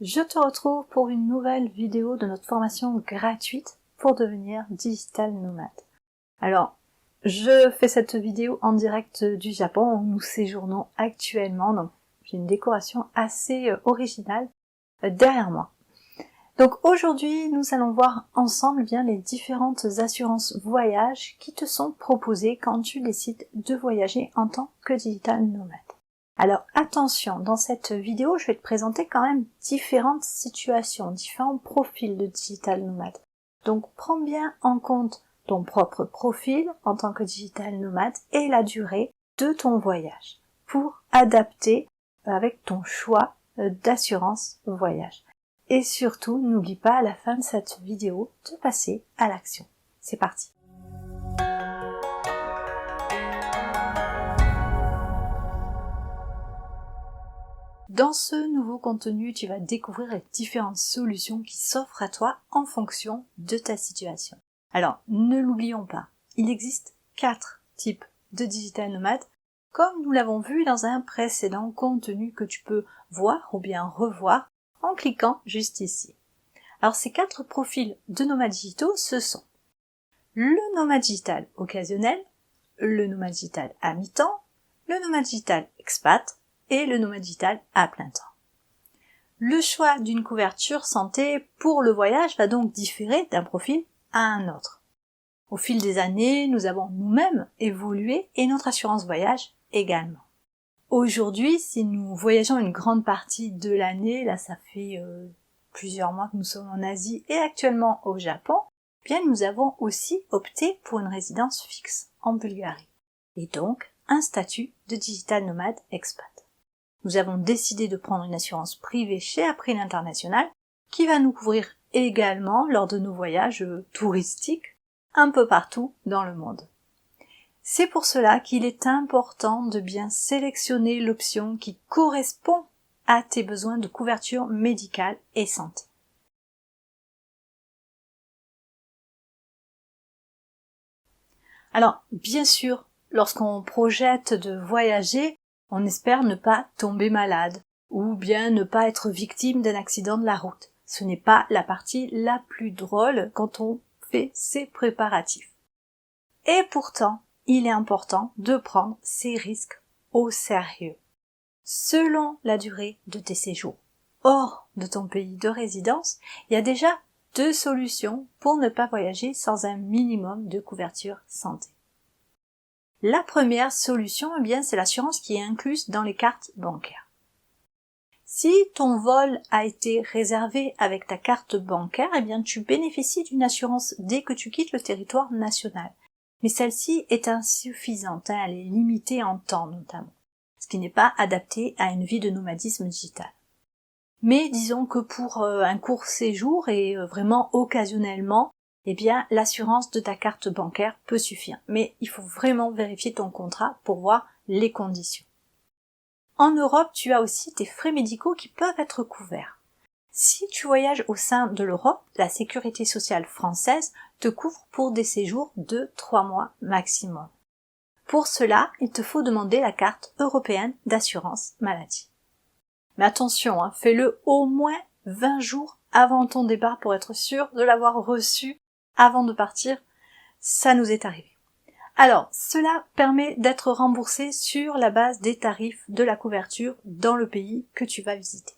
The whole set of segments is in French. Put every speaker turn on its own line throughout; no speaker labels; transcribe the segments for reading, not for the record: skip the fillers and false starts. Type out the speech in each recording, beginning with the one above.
Je te retrouve pour une nouvelle vidéo de notre formation gratuite pour devenir digital nomade. Alors, je fais cette vidéo en direct du Japon où nous séjournons actuellement, donc j'ai une décoration assez originale derrière moi. Donc aujourd'hui, nous allons voir ensemble bien les différentes assurances voyage qui te sont proposées quand tu décides de voyager en tant que digital nomade. Alors attention, dans cette vidéo, je vais te présenter quand même différentes situations, différents profils de digital nomade. Donc prends bien en compte ton propre profil en tant que digital nomade et la durée de ton voyage pour adapter avec ton choix d'assurance voyage. Et surtout, n'oublie pas à la fin de cette vidéo de passer à l'action. C'est parti! Dans ce nouveau contenu, tu vas découvrir les différentes solutions qui s'offrent à toi en fonction de ta situation. Alors, ne l'oublions pas, il existe 4 types de digital nomades, comme nous l'avons vu dans un précédent contenu que tu peux voir ou bien revoir en cliquant juste ici. Alors, ces 4 profils de nomades digitaux, ce sont le nomade digital occasionnel, le nomade digital à mi-temps, le nomade digital expat, et le nomade digital à plein temps. Le choix d'une couverture santé pour le voyage va donc différer d'un profil à un autre. Au fil des années, nous avons nous-mêmes évolué et notre assurance voyage également. Aujourd'hui, si nous voyageons une grande partie de l'année, là ça fait plusieurs mois que nous sommes en Asie et actuellement au Japon, bien nous avons aussi opté pour une résidence fixe en Bulgarie et donc un statut de digital nomade expat. Nous avons décidé de prendre une assurance privée chez April International qui va nous couvrir également lors de nos voyages touristiques un peu partout dans le monde. C'est pour cela qu'il est important de bien sélectionner l'option qui correspond à tes besoins de couverture médicale et santé. Alors, bien sûr, lorsqu'on projette de voyager, on espère ne pas tomber malade ou bien ne pas être victime d'un accident de la route. Ce n'est pas la partie la plus drôle quand on fait ses préparatifs. Et pourtant, il est important de prendre ces risques au sérieux. Selon la durée de tes séjours hors de ton pays de résidence, il y a déjà 2 solutions pour ne pas voyager sans un minimum de couverture santé. La première solution, eh bien, c'est l'assurance qui est incluse dans les cartes bancaires. Si ton vol a été réservé avec ta carte bancaire, eh bien, tu bénéficies d'une assurance dès que tu quittes le territoire national. Mais celle-ci est insuffisante, elle est limitée en temps notamment, ce qui n'est pas adapté à une vie de nomadisme digital. Mais disons que pour un court séjour et vraiment occasionnellement, eh bien, l'assurance de ta carte bancaire peut suffire. Mais il faut vraiment vérifier ton contrat pour voir les conditions. En Europe, tu as aussi tes frais médicaux qui peuvent être couverts. Si tu voyages au sein de l'Europe, la sécurité sociale française te couvre pour des séjours de 3 mois maximum. Pour cela, il te faut demander la carte européenne d'assurance maladie. Mais attention, fais-le au moins 20 jours avant ton départ pour être sûr de l'avoir reçu avant de partir. Ça nous est arrivé. Alors, cela permet d'être remboursé sur la base des tarifs de la couverture dans le pays que tu vas visiter.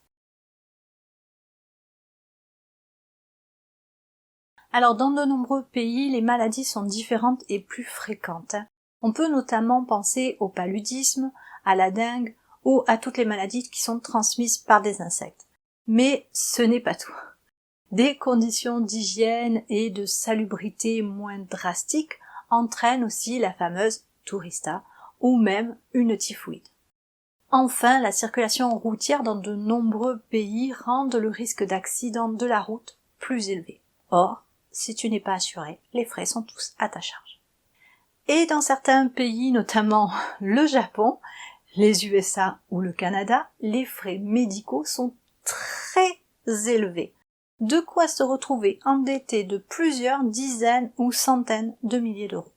Alors, dans de nombreux pays, les maladies sont différentes et plus fréquentes. On peut notamment penser au paludisme, à la dengue ou à toutes les maladies qui sont transmises par des insectes. Mais ce n'est pas tout. Des conditions d'hygiène et de salubrité moins drastiques entraînent aussi la fameuse tourista ou même une typhoïde. Enfin, la circulation routière dans de nombreux pays rend le risque d'accident de la route plus élevé. Or, si tu n'es pas assuré, les frais sont tous à ta charge. Et dans certains pays, notamment le Japon, les USA ou le Canada, les frais médicaux sont très élevés. De quoi se retrouver endetté de plusieurs dizaines ou centaines de milliers d'euros.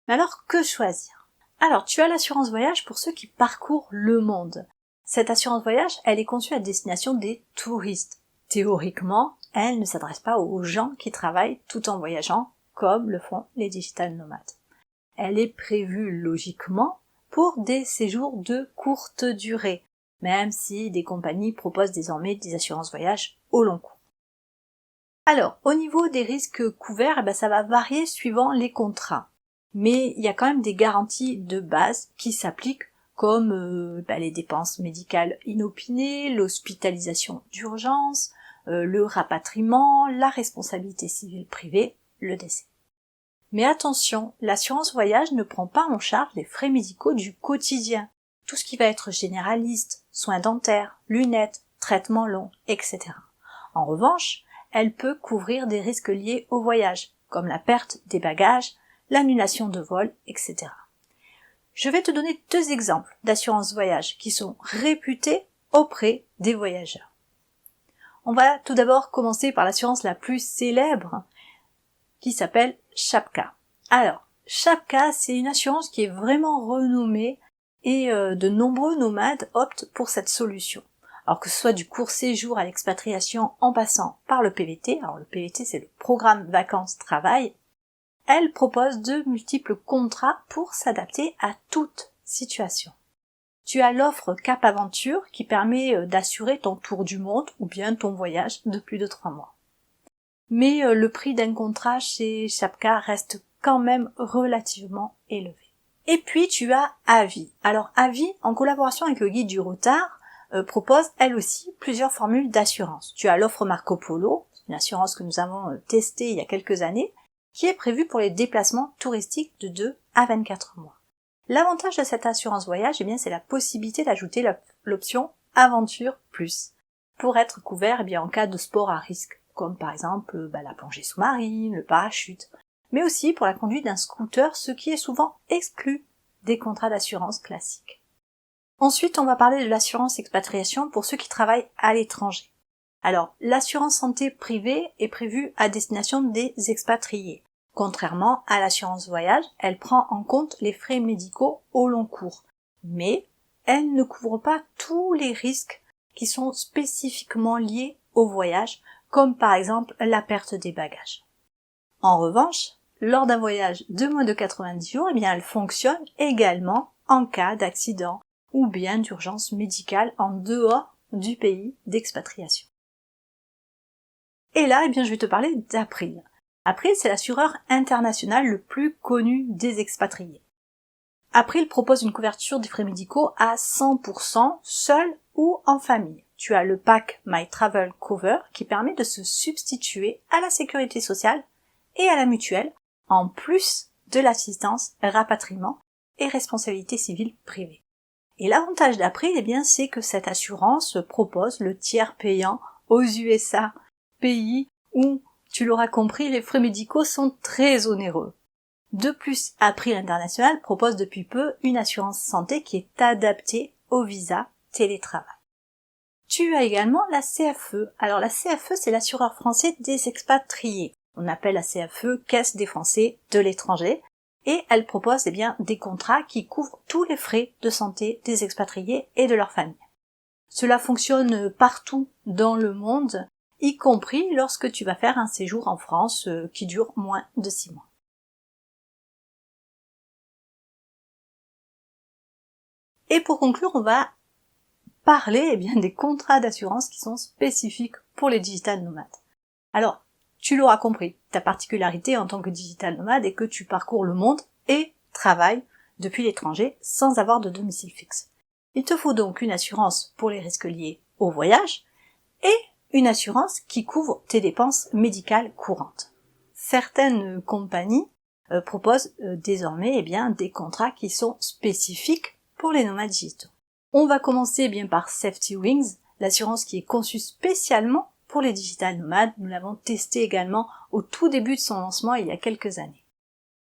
Mais alors, que choisir? Alors, tu as l'assurance voyage pour ceux qui parcourent le monde. Cette assurance voyage, elle est conçue à destination des touristes. Théoriquement, elle ne s'adresse pas aux gens qui travaillent tout en voyageant, comme le font les digital nomades. Elle est prévue logiquement pour des séjours de courte durée, même si des compagnies proposent désormais des assurances voyage au long cours. Alors, au niveau des risques couverts, ça va varier suivant les contrats. Mais il y a quand même des garanties de base qui s'appliquent, comme les dépenses médicales inopinées, l'hospitalisation d'urgence, le rapatriement, la responsabilité civile privée, le décès. Mais attention, l'assurance voyage ne prend pas en charge les frais médicaux du quotidien. Tout ce qui va être généraliste, soins dentaires, lunettes, traitements longs, etc. En revanche, elle peut couvrir des risques liés au voyage, comme la perte des bagages, l'annulation de vol, etc. Je vais te donner 2 exemples d'assurance voyage qui sont réputés auprès des voyageurs. On va tout d'abord commencer par l'assurance la plus célèbre, qui s'appelle Chapka. Alors, Chapka, c'est une assurance qui est vraiment renommée et de nombreux nomades optent pour cette solution. Alors que ce soit du court séjour à l'expatriation en passant par le PVT, alors le PVT c'est le programme vacances-travail, elle propose de multiples contrats pour s'adapter à toute situation. Tu as l'offre Cap Aventure qui permet d'assurer ton tour du monde ou bien ton voyage de plus de 3 mois. Mais le prix d'un contrat chez Chapka reste quand même relativement élevé. Et puis tu as Avis. Alors Avis, en collaboration avec le guide du retard, propose elle aussi plusieurs formules d'assurance. Tu as l'offre Marco Polo, une assurance que nous avons testée il y a quelques années, qui est prévue pour les déplacements touristiques de 2 à 24 mois. L'avantage de cette assurance voyage, c'est la possibilité d'ajouter l'option Aventure Plus pour être couvert en cas de sport à risque, comme par exemple la plongée sous-marine, le parachute, mais aussi pour la conduite d'un scooter, ce qui est souvent exclu des contrats d'assurance classiques. Ensuite, on va parler de l'assurance expatriation pour ceux qui travaillent à l'étranger. Alors, l'assurance santé privée est prévue à destination des expatriés. Contrairement à l'assurance voyage, elle prend en compte les frais médicaux au long cours. Mais elle ne couvre pas tous les risques qui sont spécifiquement liés au voyage, comme par exemple la perte des bagages. En revanche, lors d'un voyage de moins de 90 jours, elle fonctionne également en cas d'accident ou bien d'urgence médicale en dehors du pays d'expatriation. Et là, je vais te parler d'April. April, c'est l'assureur international le plus connu des expatriés. April propose une couverture des frais médicaux à 100% seul ou en famille. Tu as le pack My Travel Cover qui permet de se substituer à la sécurité sociale et à la mutuelle, en plus de l'assistance, rapatriement et responsabilité civile privée. Et l'avantage d'April, c'est que cette assurance propose le tiers payant aux USA, pays où, tu l'auras compris, les frais médicaux sont très onéreux. De plus, April International propose depuis peu une assurance santé qui est adaptée au visa télétravail. Tu as également la CFE. Alors la CFE, c'est l'assureur français des expatriés. On appelle la CFE Caisse des Français de l'étranger. Et elle propose des contrats qui couvrent tous les frais de santé des expatriés et de leur famille. Cela fonctionne partout dans le monde, y compris lorsque tu vas faire un séjour en France qui dure moins de 6 mois. Et pour conclure, on va parler des contrats d'assurance qui sont spécifiques pour les digital nomades. Alors, tu l'auras compris, ta particularité en tant que digital nomade est que tu parcours le monde et travailles depuis l'étranger sans avoir de domicile fixe. Il te faut donc une assurance pour les risques liés au voyage et une assurance qui couvre tes dépenses médicales courantes. Certaines compagnies proposent désormais des contrats qui sont spécifiques pour les nomades digitaux. On va commencer par Safety Wings, l'assurance qui est conçue spécialement pour les digital nomades. Nous l'avons testé également au tout début de son lancement il y a quelques années.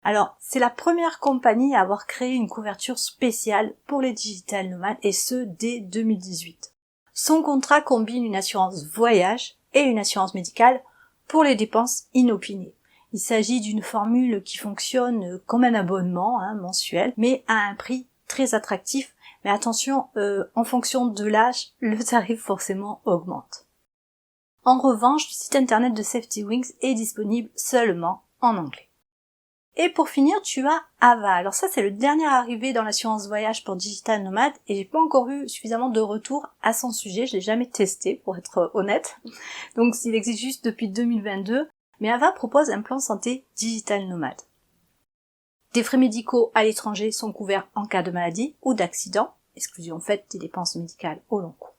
Alors, c'est la première compagnie à avoir créé une couverture spéciale pour les digital nomades et ce dès 2018. Son contrat combine une assurance voyage et une assurance médicale pour les dépenses inopinées. Il s'agit d'une formule qui fonctionne comme un abonnement mensuel, mais à un prix très attractif Mais attention, en fonction de l'âge, le tarif forcément augmente. En revanche, le site internet de Safety Wings est disponible seulement en anglais. Et pour finir, tu as Ava. Alors ça, c'est le dernier arrivé dans l'assurance voyage pour Digital Nomad et j'ai pas encore eu suffisamment de retours à son sujet. Je l'ai jamais testé, pour être honnête. Donc, il existe juste depuis 2022. Mais Ava propose un plan santé Digital Nomad. Des frais médicaux à l'étranger sont couverts en cas de maladie ou d'accident, exclusion faite des dépenses médicales au long cours.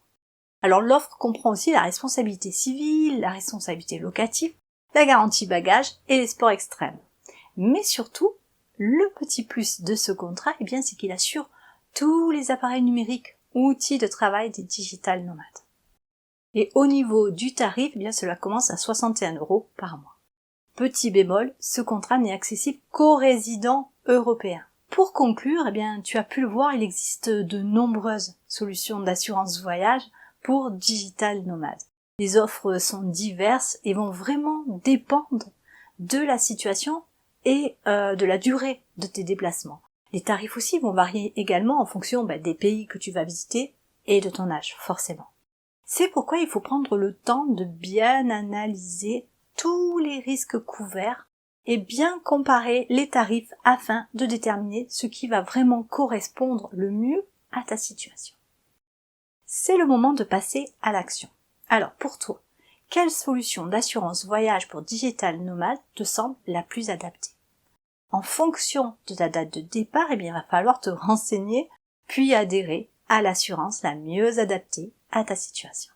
Alors l'offre comprend aussi la responsabilité civile, la responsabilité locative, la garantie bagage et les sports extrêmes. Mais surtout, le petit plus de ce contrat, c'est qu'il assure tous les appareils numériques ou outils de travail des digital nomades. Et au niveau du tarif, cela commence à 61 € par mois. Petit bémol, ce contrat n'est accessible qu'aux résidents européens. Pour conclure, tu as pu le voir, il existe de nombreuses solutions d'assurance voyage pour digital nomades. Les offres sont diverses et vont vraiment dépendre de la situation et de la durée de tes déplacements. Les tarifs aussi vont varier également en fonction des pays que tu vas visiter et de ton âge, forcément. C'est pourquoi il faut prendre le temps de bien analyser tous les risques couverts et bien comparer les tarifs afin de déterminer ce qui va vraiment correspondre le mieux à ta situation. C'est le moment de passer à l'action. Alors pour toi, quelle solution d'assurance voyage pour digital nomade te semble la plus adaptée? En fonction de ta date de départ, il va falloir te renseigner puis adhérer à l'assurance la mieux adaptée à ta situation.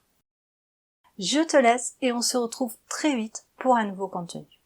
Je te laisse et on se retrouve très vite pour un nouveau contenu.